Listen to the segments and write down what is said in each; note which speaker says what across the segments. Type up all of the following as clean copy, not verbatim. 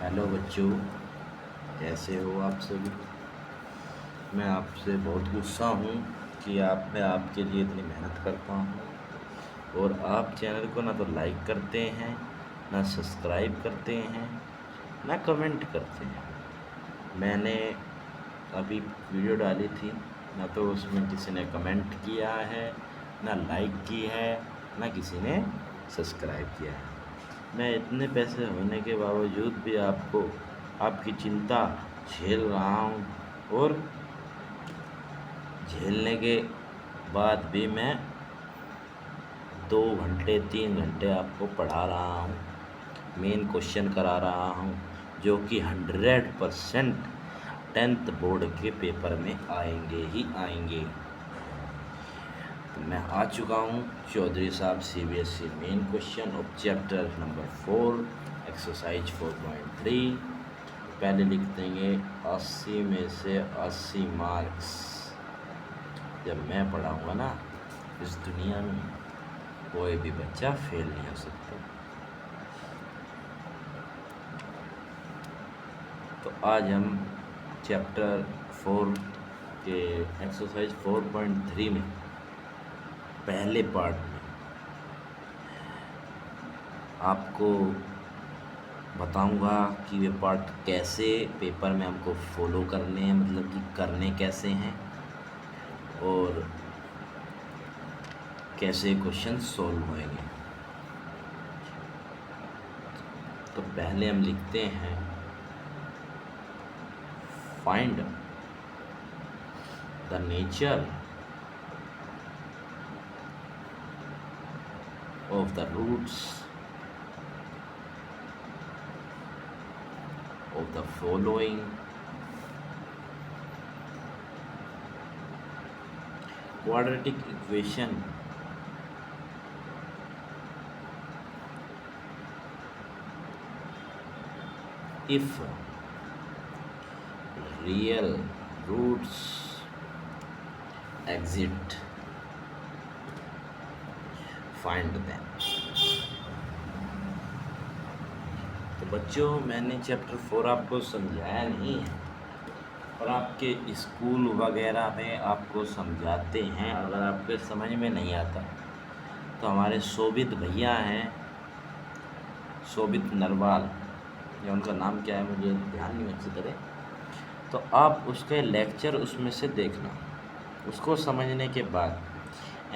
Speaker 1: Hello बच्चों, कैसे हो आप सभी। मैं आपसे बहुत गुस्सा हूँ कि मैं आपके लिए इतनी मेहनत करता हूँ और आप चैनल को ना तो लाइक करते हैं, ना सब्सक्राइब करते हैं, ना कमेंट करते हैं। मैंने अभी वीडियो डाली थी, ना तो उसमें किसी ने कमेंट किया है, ना लाइक की है, ना किसी ने सब्सक्राइब किया है। मैं इतने पैसे होने के बावजूद भी आपकी चिंता झेल रहा हूँ और झेलने के बाद भी मैं 2 घंटे 3 घंटे आपको पढ़ा रहा हूँ, मेन क्वेश्चन करा रहा हूँ जो कि 100% 10th बोर्ड के पेपर में आएंगे ही आएंगे। तो मैं आ चुका हूँ चौधरी साहब CBSE main question of chapter number 4 exercise 4.3। पहले लिख देंगे 80 में से 80 मार्क्स। जब मैं पढ़ाऊँगा ना, इस दुनिया में कोई भी बच्चा फेल नहीं हो सकता। तो आज हम चैप्टर 4 के एक्सरसाइज 4.3 में पहले पार्ट में आपको बताऊंगा कि वे पार्ट कैसे पेपर में हमको फॉलो करने हैं, मतलब कि करने कैसे हैं और कैसे क्वेश्चन सॉल्व होंगे। तो पहले हम लिखते हैं find the nature of the roots of the following quadratic equation if real roots exist, find them। तो बच्चों, मैंने चैप्टर 4 आपको समझाया नहीं है और आपके स्कूल वगैरह में आपको समझाते हैं। अगर आपके समझ में नहीं आता तो हमारे शोभित भैया हैं, शोभित नरवाल, या उनका नाम क्या है मुझे ध्यान नहीं अच्छी तरह, तो आप उसके लेक्चर उसमें से देखना। उसको समझने के बाद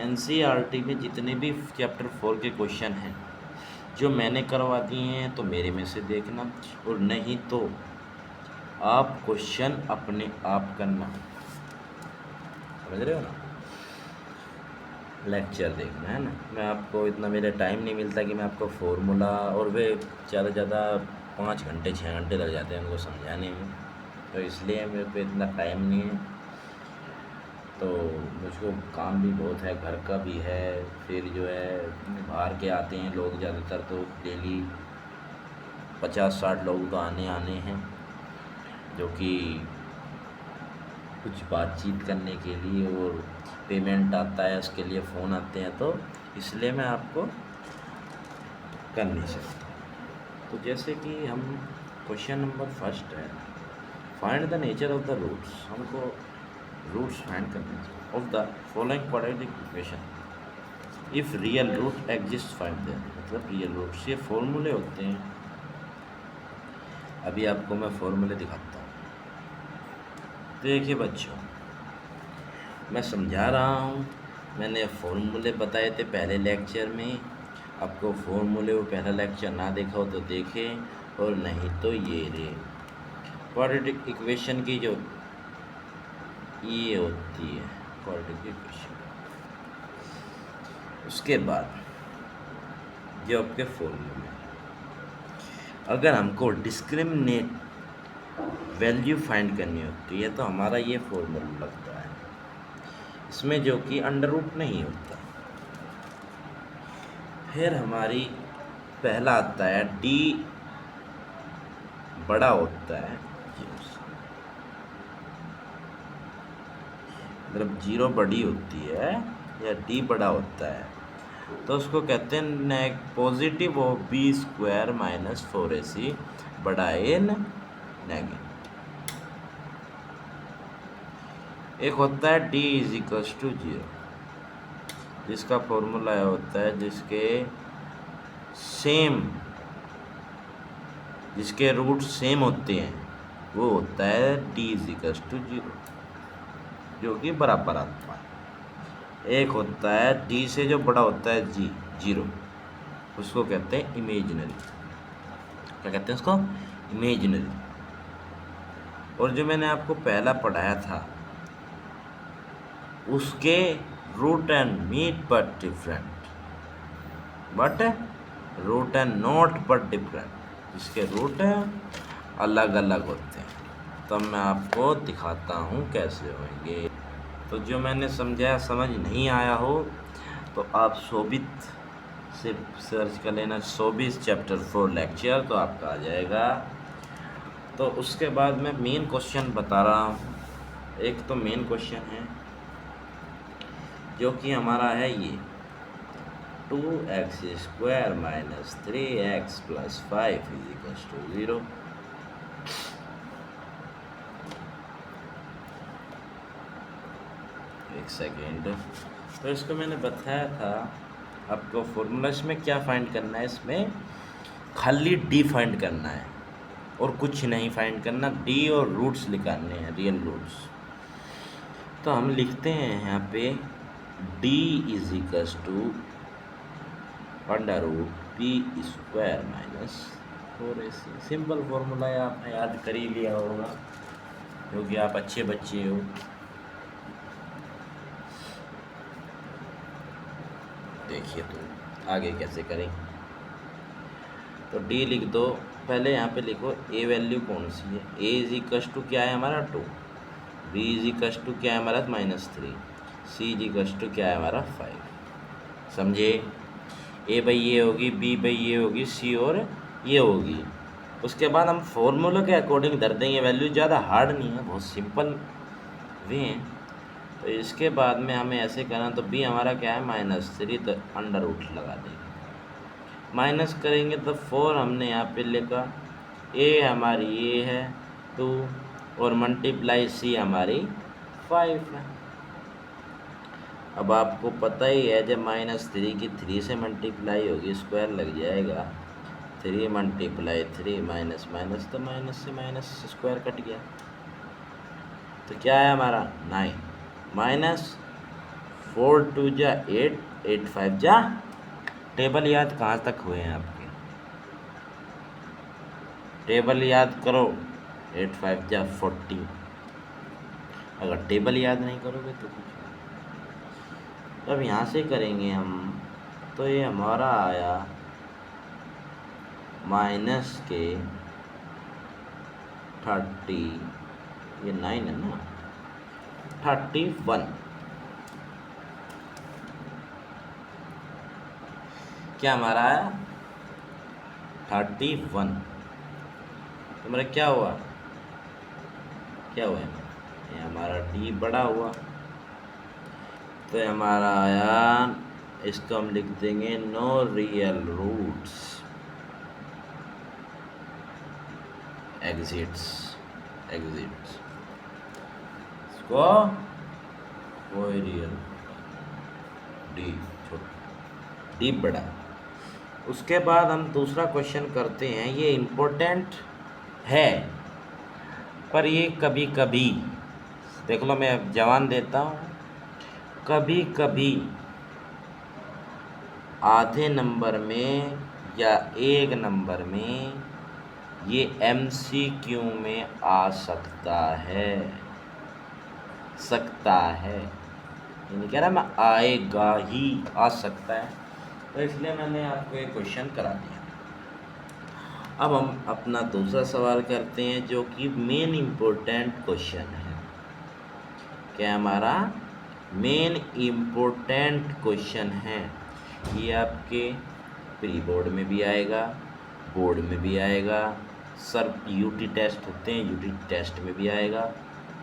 Speaker 1: NCERT में जितने भी चैप्टर 4 के क्वेश्चन हैं जो मैंने करवा दिए हैं तो मेरे में से देखना, और नहीं तो आप क्वेश्चन अपने आप करना। समझ रहे हो ना, लेक्चर देखना है ना। मैं आपको इतना, मेरा टाइम नहीं मिलता कि मैं आपको फॉर्मूला, और वे ज़्यादा से ज़्यादा 5 घंटे 6 घंटे लग जाते हैं उनको समझाने में, तो इसलिए मेरे पे इतना टाइम नहीं है। तो मुझको काम भी बहुत है, घर का भी है, फिर जो है बाहर के आते हैं लोग ज़्यादातर, तो डेली 50-60 लोग तो आने हैं जो कि कुछ बातचीत करने के लिए, और पेमेंट आता है उसके लिए फ़ोन आते हैं, तो इसलिए मैं आपको कर नहीं सकता। तो जैसे कि हम क्वेश्चन नंबर फर्स्ट है, find the nature of the roots. हमको रूट्स फाइंड करने of the following quadratic equation if real root exist find there. मतलब रियल रूट्स, ये फॉर्मूले होते हैं। अभी आपको मैं फॉर्मूले दिखाता हूँ। देखिए बच्चों, मैं समझा रहा हूँ, मैंने फॉर्मूले बताए थे पहले लेक्चर में। आपको फॉर्मूले वो पहला लेक्चर ना देखा हो तो देखें, और नहीं तो ये रे क्वाड्रेटिक इक्वेशन की जो ये होती है क्वाड्रेटिक इक्वेशन, उसके बाद जो आपके फॉर्मूले, अगर हमको डिस्क्रिमिनेट वैल्यू फाइंड करनी होती है तो हमारा ये फॉर्मूला लगता है, इसमें जो कि अंडर रूट नहीं होता। फिर हमारी पहला आता है D बड़ा होता है, मतलब 0 बड़ी होती है या D बड़ा होता है, तो उसको कहते हैं पॉजिटिव ऑफ B² - 4AC बड़ा एन नेगेटिव। एक होता है डी इज इक्वल्स टू 0, जिसका फॉर्मूला होता है जिसके रूट सेम होते हैं, वो होता है डी इज इक्वल्स टू 0, जो कि बराबर आता है। एक होता है डी से जो बड़ा होता है जी 0, उसको कहते हैं इमेजिनरी। क्या कहते हैं उसको? इमेजिनरी। और जो मैंने आपको पहला पढ़ाया था, उसके root and meet but different, but root and not but different, जिसके रूट अलग अलग होते हैं। तो मैं आपको दिखाता हूँ कैसे होंगे। तो जो मैंने समझाया समझ नहीं आया हो तो आप शोभित से सर्च कर लेना, शोभित चैप्टर 4 लेक्चर, तो आपका आ जाएगा। तो उसके बाद मैं मेन क्वेश्चन बता रहा हूँ। एक तो मेन क्वेश्चन है जो कि हमारा है ये 2x² - 3x + 5 = 0। एक सेकेंड। तो इसको मैंने बताया था आपको फॉर्मूला इसमें क्या फाइंड करना है, इसमें खाली डी फाइंड करना है और कुछ नहीं फाइंड करना, डी और रूट्स निकालने हैं, रियल रूट्स। तो हम लिखते हैं यहाँ पे d is equals to √p² - 4ac। Simple formula है, आपने याद कर ही लिया होगा क्योंकि आप अच्छे बच्चे हो। देखिए तो आगे कैसे करें। तो d लिख दो, पहले यहाँ पे लिखो a वैल्यू कौन सी है। a इज इक्वल्स टू क्या है हमारा 2, b इज इक्वल्स टू क्या है हमारा -3, c इज इक्वल्स टू क्या है हमारा 5। समझे? a भाई ये होगी, b भाई ये होगी, c और ये होगी। उसके बाद हम फॉर्मूला के अकॉर्डिंग धर देंगे वैल्यू, ज़्यादा हार्ड नहीं है, बहुत सिंपल वे हैं। तो इसके बाद में हमें ऐसे करना, तो b हमारा क्या है -3, तो √ लगा देंगे। माइनस करेंगे तो 4 हमने यहाँ पे लिखा, a हमारी ये है 2 और मल्टीप्लाई c हमारी 5 है। अब आपको पता ही है जब -3 की 3 से मल्टीप्लाई होगी स्क्वायर लग जाएगा, 3 × 3 माइनस माइनस, तो माइनस से माइनस स्क्वायर कट गया। तो क्या है हमारा 9 -4 × 2 = 8, 8 × 5 = टेबल याद कहाँ तक हुए हैं आपके? टेबल याद करो, 8 × 5 = 40। अगर टेबल याद नहीं करोगे तो कुछ नहीं। अब यहाँ से करेंगे हम, तो ये हमारा आया -30, ये 9 है ना, 31। क्या हमारा आया 31। तो मेरा क्या हुआ, ये हमारा d बड़ा हुआ, तो हमारा आया, इसको हम लिख देंगे नो रियल रूट्स एग्जिट्स, इसको कोई रियल d बड़ा। उसके बाद हम दूसरा क्वेश्चन करते हैं, ये इम्पोर्टेंट है पर ये कभी कभी, देख लो मैं जवान देता हूँ, कभी कभी आधे नंबर में या एक नंबर में ये MCQ में आ सकता है, ये नहीं कह रहा मैं आएगा ही, आ सकता है। तो इसलिए मैंने आपको एक क्वेश्चन करा दिया। अब हम अपना दूसरा सवाल करते हैं जो कि मेन इम्पोर्टेंट क्वेश्चन है। क्या हमारा मेन इम्पोर्टेंट क्वेश्चन है, ये आपके प्री बोर्ड में भी आएगा, बोर्ड में भी आएगा, सर यूटी टेस्ट होते हैं, यूटी टेस्ट में भी आएगा,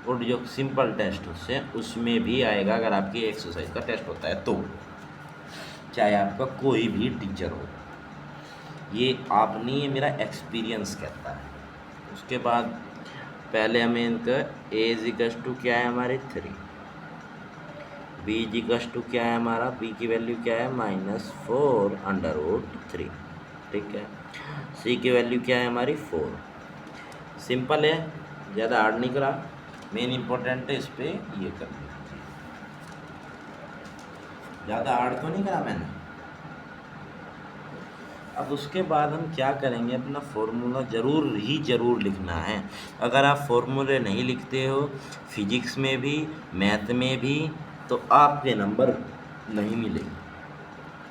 Speaker 1: और जो सिंपल टेस्ट होते हैं उसमें भी आएगा। अगर आपकी एक्सरसाइज का टेस्ट होता है तो, चाहे आपका कोई भी टीचर हो, ये आप नहीं, ये मेरा एक्सपीरियंस कहता है। उसके बाद पहले हमें इनका ए इज इक्वल टू क्या है हमारे 3, बी इज इक्वल टू क्या है हमारा, बी की वैल्यू क्या है -4√3, ठीक है। सी की वैल्यू क्या है हमारी 4। सिंपल है, ज़्यादा हार्ड नहीं करा, मेन इंपॉर्टेंट है इस पर ये कर लीजिए, ज़्यादा हार्ड तो नहीं करा मैंने। अब उसके बाद हम क्या करेंगे, अपना फॉर्मूला ज़रूर लिखना है। अगर आप फॉर्मूले नहीं लिखते हो फिजिक्स में भी मैथ में भी तो आपके नंबर नहीं मिलेंगे।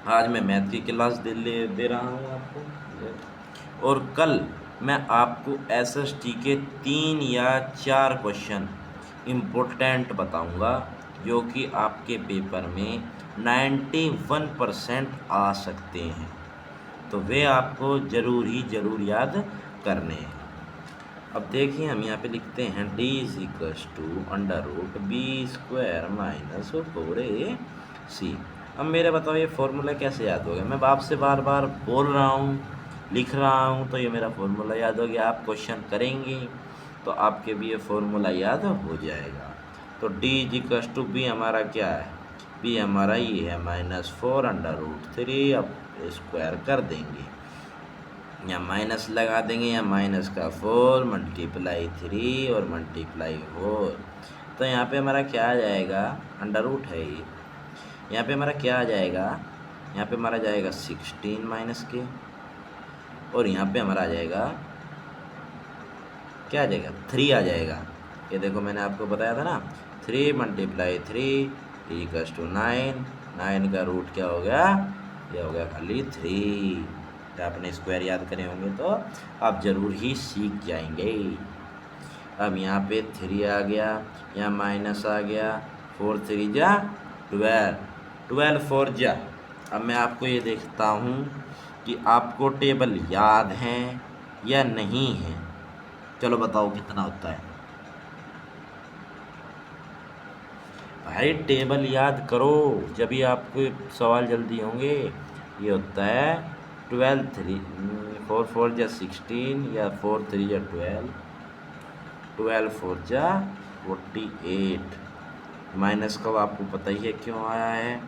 Speaker 1: आज मैं मैथ की क्लास दे रहा हूँ आपको, और कल मैं आपको SST के 3 या 4 क्वेश्चन इम्पोर्टेंट बताऊँगा जो कि आपके पेपर में 91% आ सकते हैं, तो वे आपको ज़रूर याद करने हैं। अब देखिए हम यहाँ पे लिखते हैं D is equals to √B² - 4AC। अब मेरे बताओ ये फॉर्मूला कैसे याद हो गया? मैं आपसे बार बार बोल रहा हूँ, लिख रहा हूँ, तो ये मेरा फॉर्मूला याद हो गया। आप क्वेश्चन करेंगे तो आपके भी ये फॉर्मूला याद हो जाएगा। तो D is equals to B हमारा क्या है, B हमारा ये है -4√3। अब स्क्वायर कर देंगे, या माइनस लगा देंगे, या माइनस का 4 × 3 और × 4, तो यहाँ पे हमारा क्या आ जाएगा, अंडर रूट है ये, यहाँ पे हमारा क्या आ जाएगा, यहाँ पे हमारा जाएगा 16 माइनस के, और यहाँ पे हमारा आ जाएगा क्या आ जाएगा 3 आ जाएगा। ये देखो मैंने आपको बताया था ना, 3 × 3 इक्वल्स टू 9, 9 का रूट क्या हो गया, ये हो गया खाली 3। आपने स्क्वायर याद करे होंगे तो आप ज़रूर ही सीख जाएंगे। अब यहाँ पे 3 आ गया, यहाँ माइनस आ गया, 4 3 जा 12, 12 4 जा। अब मैं आपको ये देखता हूँ कि आपको टेबल याद है या नहीं है, चलो बताओ कितना होता है भाई, टेबल याद करो जब आपको सवाल जल्दी होंगे। ये होता है 12 3 4 4 जा 16, या 4 3 जा 12, 12 4 जा 48। माइनस का आपको पता ही है क्यों आया है,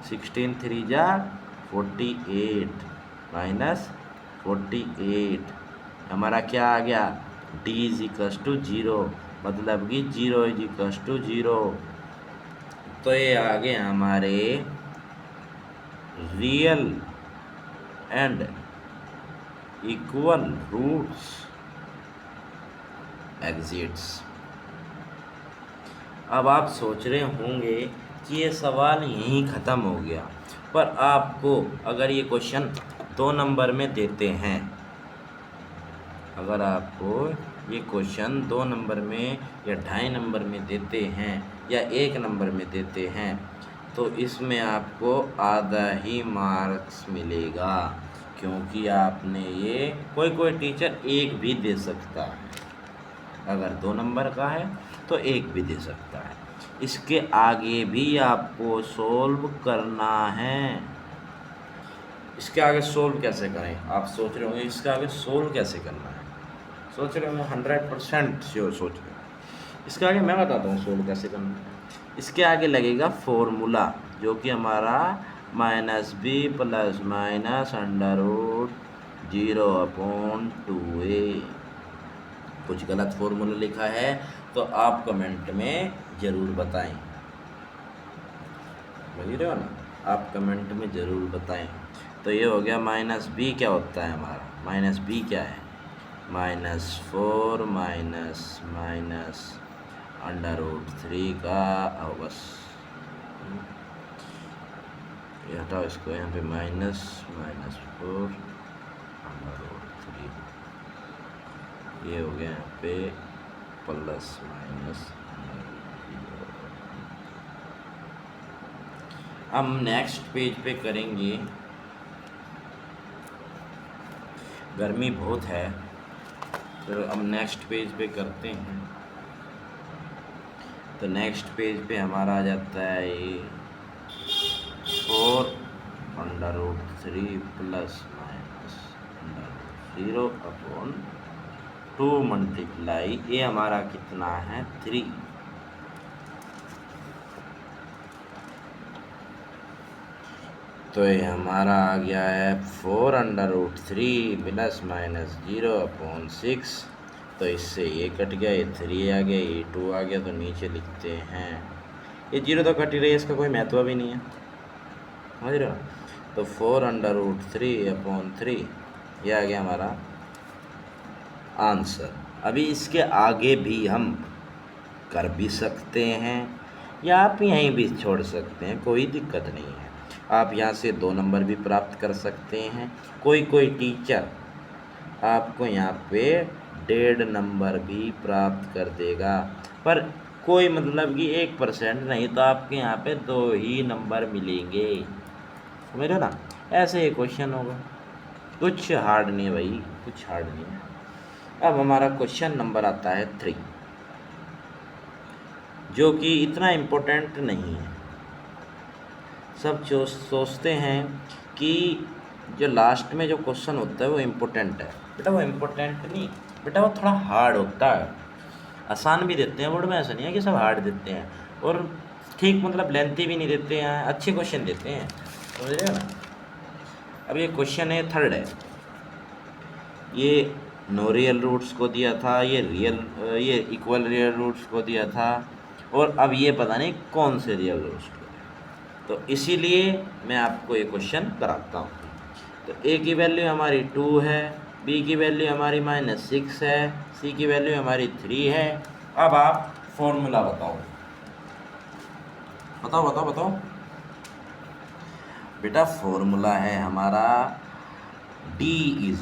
Speaker 1: 16 3 जा 48 माइनस 48, हमारा क्या आ गया, D इज इक्वल्स टू 0, मतलब कि 0 इज इक्वल्स टू 0। तो ये आ गए हमारे real and equal roots exists. अब आप सोच रहे होंगे कि ये सवाल यहीं ख़त्म हो गया, पर आपको अगर ये क्वेश्चन 2 नंबर में देते हैं, अगर आपको ये क्वेश्चन 2 नंबर में या 2.5 नंबर में देते हैं या 1 नंबर में देते हैं, तो इसमें आपको आधा ही मार्क्स मिलेगा, क्योंकि आपने ये कोई टीचर 1 भी दे सकता है, अगर 2 नंबर का है तो 1 भी दे सकता है। इसके आगे भी आपको सोल्व करना है। इसके आगे सोल्व कैसे करें, आप सोच रहे होंगे इसके आगे सोल्व कैसे करना है, सोच रहे होंगे 100% श्योर सोच रहे हो। इसके आगे मैं बताता हूँ सोल्व कैसे करना है। इसके आगे लगेगा फॉर्मूला, जो कि हमारा -b + -√0/2a। कुछ गलत फॉर्मूला लिखा है तो आप कमेंट में ज़रूर बताएं, समझ रहे हो ना, आप कमेंट में ज़रूर बताएं। तो ये हो गया -b क्या होता है हमारा, -b क्या है, -4 -√3 का, बस ये हटाओ इसको, यहाँ पे -4 √3, ये हो गया यहाँ पे +-। हम नेक्स्ट पेज पे करेंगे, गर्मी बहुत है तो अब नेक्स्ट पेज पे करते हैं। तो नेक्स्ट पेज पे हमारा आ जाता है ये 4 √3 + 0/2 मल्टीप्लाई ये हमारा कितना है 3। तो ये हमारा आ गया है 4√3 प्लस माइनस 0/6। तो इससे ये कट गया, ये 3 आ गया, ये 2 आ गया। तो नीचे लिखते हैं, ये 0 तो कट ही रही है, इसका कोई महत्व भी नहीं है, समझ रहे हो। तो 4√3/3 ये आ गया हमारा आंसर। अभी इसके आगे भी हम कर भी सकते हैं या आप यहीं भी छोड़ सकते हैं, कोई दिक्कत नहीं है। आप यहाँ से 2 नंबर भी प्राप्त कर सकते हैं। कोई टीचर आपको यहाँ पे 1.5 नंबर भी प्राप्त कर देगा, पर कोई मतलब कि 1% नहीं, तो आपके यहाँ पे 2 ही नंबर मिलेंगे, समझ रहे हो ना। ऐसे ही क्वेश्चन होगा, कुछ हार्ड नहीं है भाई, कुछ हार्ड नहीं है। अब हमारा क्वेश्चन नंबर आता है 3, जो कि इतना इम्पोर्टेंट नहीं है। सब जो सोचते हैं कि जो लास्ट में जो क्वेश्चन होता है वो इम्पोर्टेंट है, बेटा वो इम्पोर्टेंट नहीं बेटा, वो थोड़ा हार्ड होता है। आसान भी देते हैं बोर्ड में, ऐसा नहीं है कि सब हार्ड देते हैं, और ठीक मतलब लेंथी भी नहीं देते हैं, अच्छे क्वेश्चन देते हैं, समझ रहे हो ना। अब ये क्वेश्चन है 3rd है, ये नो रियल रूट्स को दिया था, ये इक्वल रियल रूट्स को दिया था, और अब ये पता नहीं कौन से रियल रूट्स को। तो इसीलिए मैं आपको ये क्वेश्चन कराता हूँ। तो ए की वैल्यू हमारी 2 है, बी की वैल्यू हमारी -6 है, सी की वैल्यू हमारी 3 है। अब आप फॉर्मूला बताओ, बताओ बेटा। फॉर्मूला है हमारा D = √B² -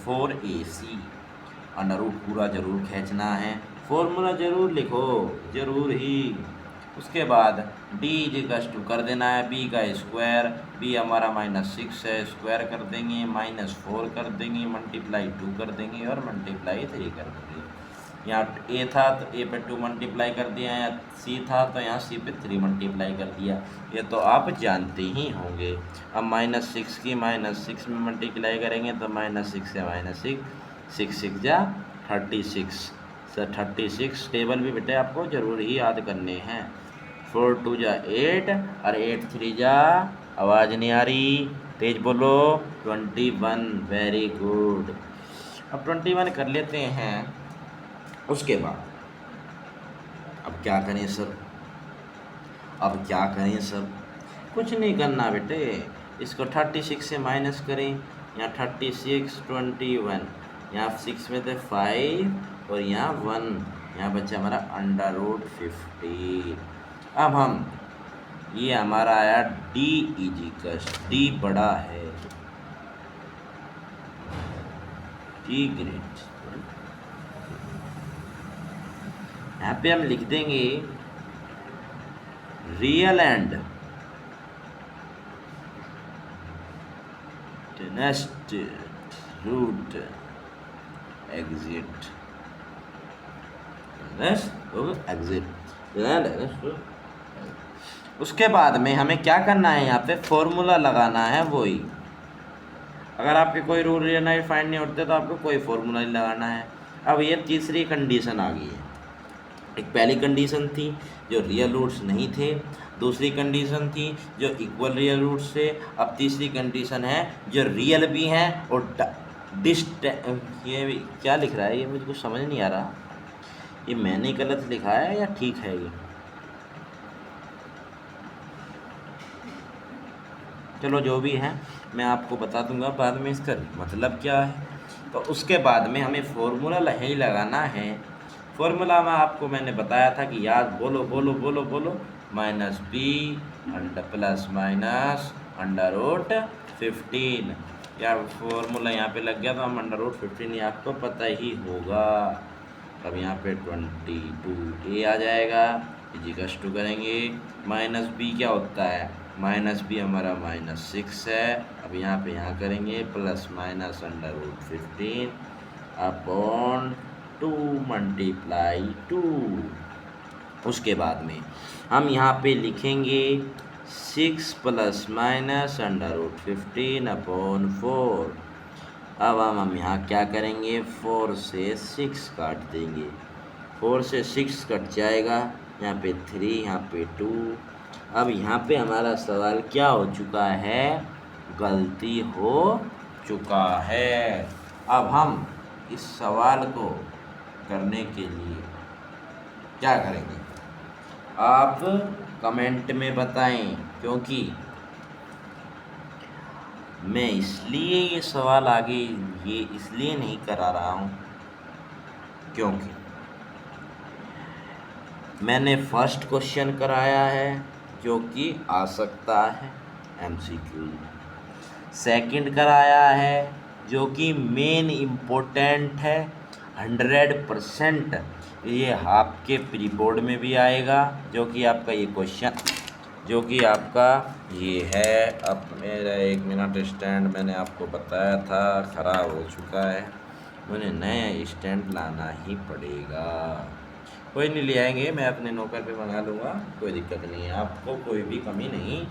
Speaker 1: 4AC। Under root पूरा जरूर खींचना है, फॉर्मूला जरूर लिखो, जरूर ही। उसके बाद D = कर देना है B का स्क्वायर, B हमारा -6 है, स्क्वायर कर देंगे, -4 कर देंगे, मल्टीप्लाई 2 कर देंगे और मल्टीप्लाई 3 कर देंगे। यहाँ A था तो A पे 2 मल्टीप्लाई कर दिया, यहाँ C था तो यहाँ C पे 3 मल्टीप्लाई कर दिया, ये तो आप जानते ही होंगे। अब -6 की -6 में मल्टीप्लाई करेंगे तो -6 से -6, 6 6 जा 36, सर 36 टेबल भी बेटे आपको जरूर ही याद करने हैं। 4 2 जा 8 और 8 3 जा, आवाज़ नहीं आ रही, तेज बोलो, 21। Very good. अब 21 कर लेते हैं। उसके बाद अब क्या करें सर, कुछ नहीं करना बेटे, इसको 36 से माइनस करें, यहाँ 36 21, यहाँ 6 में थे 5 और यहाँ 1, यहाँ बच्चा हमारा √50। अब हम ये हमारा आया D बड़ा है, D ग्रेट। यहाँ पे हम लिख देंगे real and nested root exist, उसके बाद में हमें क्या करना है, यहाँ पे फॉर्मूला लगाना है वही। अगर आपके कोई रूल रियल नहीं फाइंड नहीं होते तो आपको कोई फॉर्मूला नहीं लगाना है। अब ये तीसरी कंडीशन आ गई है। एक पहली कंडीशन थी जो रियल रूट्स नहीं थे, दूसरी कंडीशन थी जो इक्वल रियल रूट्स थे, अब तीसरी कंडीशन है जो रियल भी हैं और ये भी क्या लिख रहा है, ये मुझे कुछ समझ नहीं आ रहा, ये मैंने गलत लिखा है या ठीक है ये, चलो जो भी है मैं आपको बता दूंगा बाद में इसका मतलब क्या है। तो उसके बाद में हमें फॉर्मूला ही लगाना है। फॉर्मूला में आपको मैंने बताया था कि याद बोलो -b प्लस माइनस √15, या फॉर्मूला यहाँ पे लग गया तो हम √15 आपको पता ही होगा। अब यहाँ पे 22a आ जाएगा, इजिकल्स टू करेंगे, -b क्या होता है, -b हमारा -6 है, अब यहाँ पे यहाँ करेंगे प्लस माइनस √15 अपॉन 2 × 2। उसके बाद में हम यहाँ पे लिखेंगे 6 प्लस माइनस √15/4। अब हम यहाँ क्या करेंगे, 4 से 6 काट देंगे। 4 से 6 कट जाएगा, यहाँ पे 3, यहाँ पे 2। अब यहाँ पे हमारा सवाल क्या हो चुका है, गलती हो चुका है। अब हम इस सवाल को करने के लिए क्या करेंगे, आप कमेंट में बताएं, क्योंकि मैं इसलिए ये सवाल आगे ये इसलिए नहीं करा रहा हूँ क्योंकि मैंने फर्स्ट क्वेश्चन कराया है जो कि आ सकता है MCQ। सेकंड कराया है जो कि मेन इम्पोर्टेंट है, 100%। ये आपके प्री बोर्ड में भी आएगा, जो कि आपका ये क्वेश्चन जो कि आपका ये है। अब मेरा 1 मिनट, स्टैंड मैंने आपको बताया था ख़राब हो चुका है, मुझे नया स्टैंड लाना ही पड़ेगा। कोई नहीं, ले आएंगे, मैं अपने नौकर पे मंगा लूँगा, कोई दिक्कत नहीं है। आपको कोई भी कमी नहीं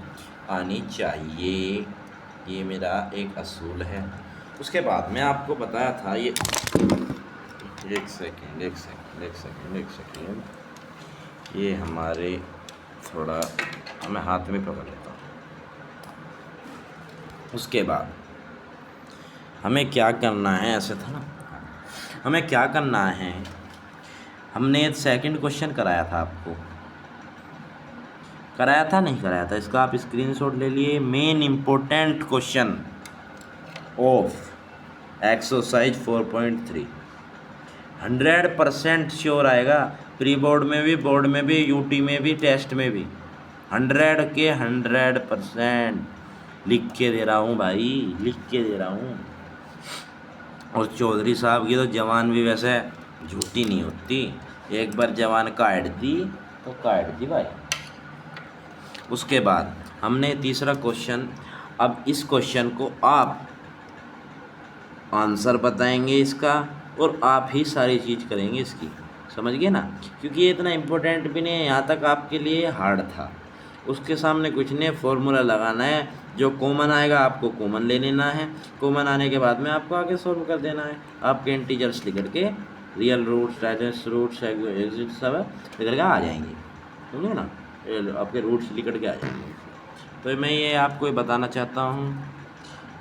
Speaker 1: आनी चाहिए, ये मेरा एक असूल है। उसके बाद मैं आपको बताया था ये, एक सेकेंड, ये हमारे थोड़ा मैं हाथ में पकड़ लेता हूँ। उसके बाद हमें क्या करना है, ऐसे था ना, हमें क्या करना है, हमने सेकंड क्वेश्चन कराया था, आपको कराया था नहीं कराया था, इसका आप स्क्रीनशॉट ले लिए। Main important question of exercise 4.3, 100% sure आएगा, प्री बोर्ड में भी, बोर्ड में भी, यूटी में भी, टेस्ट में भी। 100 के 100% लिख के दे रहा हूँ भाई, लिख के दे रहा हूँ। और चौधरी साहब की तो जवान भी वैसे झूठी नहीं होती, एक बार जवान काट दी तो काट दी भाई। उसके बाद हमने तीसरा क्वेश्चन, अब इस क्वेश्चन को आप आंसर बताएंगे इसका, और आप ही सारी चीज़ करेंगे इसकी, समझ गए ना, क्योंकि ये इतना इम्पोर्टेंट भी नहीं है, यहाँ तक आपके लिए हार्ड था। उसके सामने कुछ नहीं, फॉर्मूला लगाना है, जो कॉमन आएगा आपको कॉमन ले लेना है, कॉमन आने के बाद में आपको आगे सॉल्व कर देना है। आपके इंटीजर्स लिख के real roots, digest roots, exist सब लिख के आ जाएंगे, समझे ना, आपके रूट्स लिख के आ जाएंगे। तो मैं ये आपको बताना चाहता हूँ,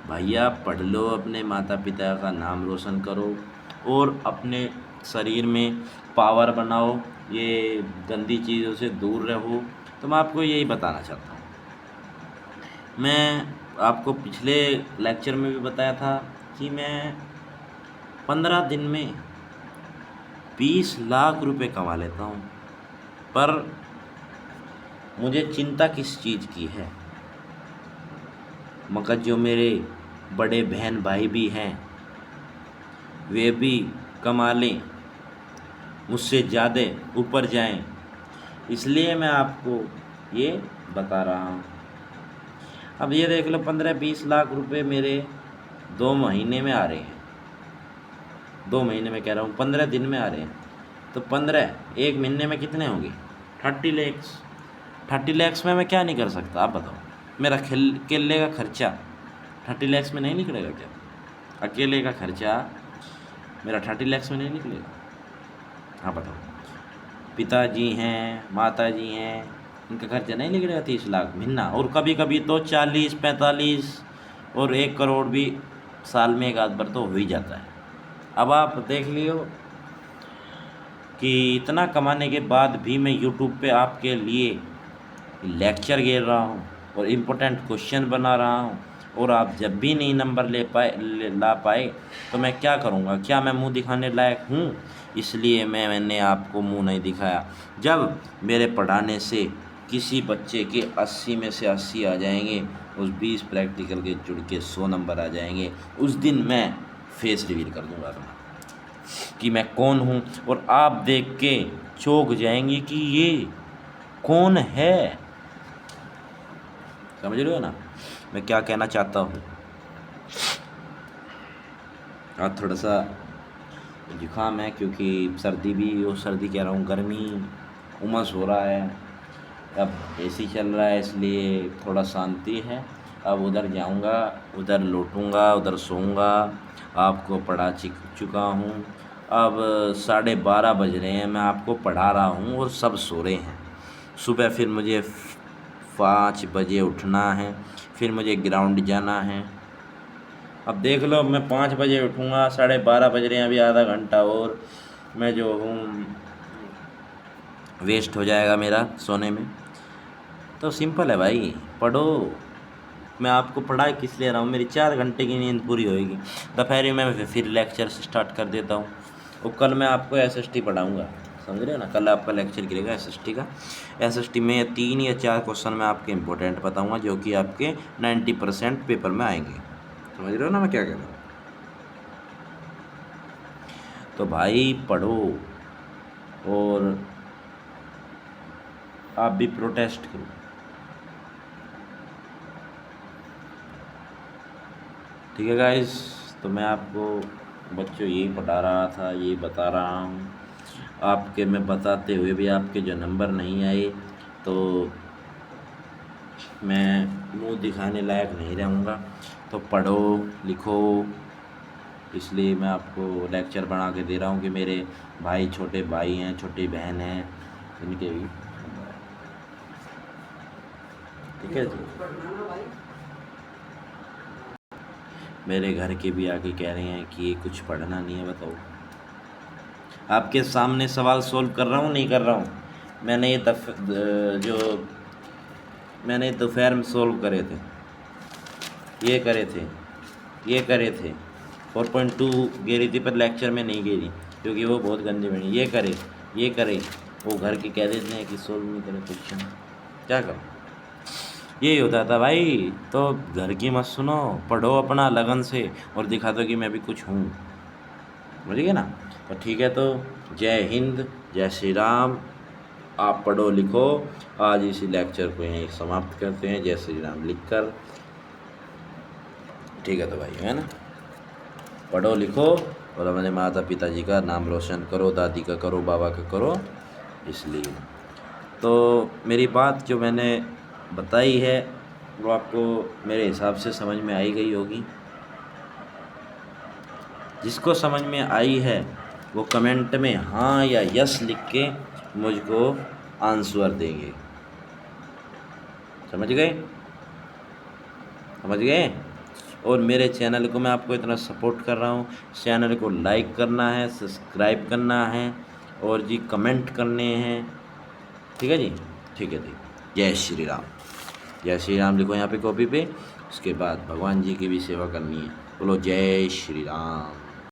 Speaker 1: भैया पढ़ लो, अपने माता पिता का नाम रोशन करो, और अपने शरीर में पावर बनाओ, ये गंदी चीज़ों से दूर रहो। तो मैं आपको यही बताना चाहता हूँ। मैं आपको पिछले लेक्चर में भी बताया था कि मैं 15 दिन में 20 लाख रुपए कमा लेता हूँ, पर मुझे चिंता किस चीज़ की है, मगर जो मेरे बड़े बहन भाई भी हैं वे भी कमा लें, मुझसे ज़्यादा ऊपर जाएं, इसलिए मैं आपको ये बता रहा हूँ। अब ये देख लो, 15-20 लाख रुपए मेरे 2 महीने में आ रहे हैं, 2 महीने में कह रहा हूँ, 15 दिन में आ रहे हैं। तो 15 एक महीने में कितने होंगे, 30 लाख। 30 लाख में मैं क्या नहीं कर सकता, आप बताओ। मेरा केले का खर्चा 30 लाख में नहीं निकलेगा क्या? अकेले का खर्चा मेरा 30 लाख में नहीं निकलेगा? हाँ बताओ। पिताजी हैं, माताजी हैं, इनका खर्चा नहीं निकलेगा 30 लाख महीना, और कभी कभी तो 40-45 और 1 करोड़ भी साल में एक आध बार तो हो ही जाता है। अब आप देख लियो कि इतना कमाने के बाद भी मैं यूट्यूब पे आपके लिए लेक्चर गिर रहा हूँ और इम्पोर्टेंट क्वेश्चन बना रहा हूँ, और आप जब भी नहीं नंबर ला पाए तो मैं क्या करूँगा? क्या मैं मुंह दिखाने लायक हूँ? इसलिए मैंने आपको मुंह नहीं दिखाया। जब मेरे पढ़ाने से किसी बच्चे के 80 में से 80 आ जाएंगे, उस 20 प्रैक्टिकल के जुड़ के 100 नंबर आ जाएंगे, उस दिन मैं फेस रिवील कर दूँगा अपना कि मैं कौन हूँ, और आप देख के चौंक जाएंगे कि ये कौन है। समझ रहे हो ना मैं क्या कहना चाहता हूँ? आज थोड़ा सा जुकाम है, क्योंकि सर्दी भी, और सर्दी कह रहा हूँ, गर्मी, उमस हो रहा है, अब एसी चल रहा है इसलिए थोड़ा शांति है। अब उधर जाऊंगा, उधर लौटूंगा, उधर सोऊंगा। आपको पढ़ा चुका हूँ। अब 12:30 बज रहे हैं, मैं आपको पढ़ा रहा हूँ और सब सो रहे हैं। सुबह फिर मुझे 5 बजे उठना है, फिर मुझे ग्राउंड जाना है। अब देख लो, मैं 5 बजे उठूँगा, 12:30 बज रहे हैं, अभी आधा घंटा और मैं जो हूँ वेस्ट हो जाएगा मेरा सोने में। तो सिंपल है भाई, पढ़ो। मैं आपको पढ़ा किस लिए रहा हूँ, मेरी 4 घंटे की नींद पूरी होएगी। दोपहर में फिर लेक्चर स्टार्ट कर देता हूँ। और कल मैं आपको SST पढ़ाऊँगा, समझ रहे हो ना। कल आपका लेक्चर गिरेगा SST का। SST में 3 या 4 क्वेश्चन मैं आपके इंपॉर्टेंट बताऊँगा, जो कि आपके 90% पेपर में आएंगे। समझ रहे हो ना मैं क्या कह रहा हूँ। तो भाई पढ़ो और आप भी प्रोटेस्ट करो। ठीक है गाइस, तो मैं आपको बच्चों यही पढ़ा रहा था, ये बता रहा हूँ आपके। मैं बताते हुए भी आपके जो नंबर नहीं आए तो मैं मुंह दिखाने लायक नहीं रहूँगा। तो पढ़ो लिखो, इसलिए मैं आपको लेक्चर बना के दे रहा हूँ कि मेरे भाई, छोटे भाई हैं, छोटी बहन हैं, इनके भी। ठीक है जी। मेरे घर के भी आके कह रहे हैं कि ये कुछ पढ़ना नहीं है। बताओ, आपके सामने सवाल सोल्व कर रहा हूँ नहीं कर रहा हूँ। मैंने मैंने दोपहर में सोल्व करे थे, ये करे थे, ये करे थे। 4.2 गिरी थी पर लेक्चर में नहीं गिरी क्योंकि वो बहुत गंदे बने। ये करे वो घर के कह देते हैं कि सोल्व नहीं करे क्वेश्चन, क्या करो। यही होता था भाई। तो घर की मत सुनो, पढ़ो अपना लगन से और दिखा दो कि मैं भी कुछ हूँ। समझिए ना। तो ठीक है, तो जय हिंद, जय श्री राम। आप पढ़ो लिखो। आज इसी लेक्चर को यहीं समाप्त करते हैं, जय श्री राम लिखकर। ठीक है तो भाई, है ना, पढ़ो लिखो और अपने माता पिताजी का नाम रोशन करो, दादी का करो, बाबा का करो। इसलिए तो मेरी बात जो मैंने बताई है वो आपको मेरे हिसाब से समझ में आई गई होगी। जिसको समझ में आई है वो कमेंट में हाँ या यस लिख के मुझको आंसर देंगे। समझ गए, समझ गए। और मेरे चैनल को मैं आपको इतना सपोर्ट कर रहा हूँ, चैनल को लाइक करना है, सब्सक्राइब करना है और जी कमेंट करने हैं। ठीक है जी, ठीक है जी। जय श्री राम, जय श्री राम लिखो यहाँ पे कॉपी पे। उसके बाद भगवान जी की भी सेवा करनी है। बोलो जय श्री राम।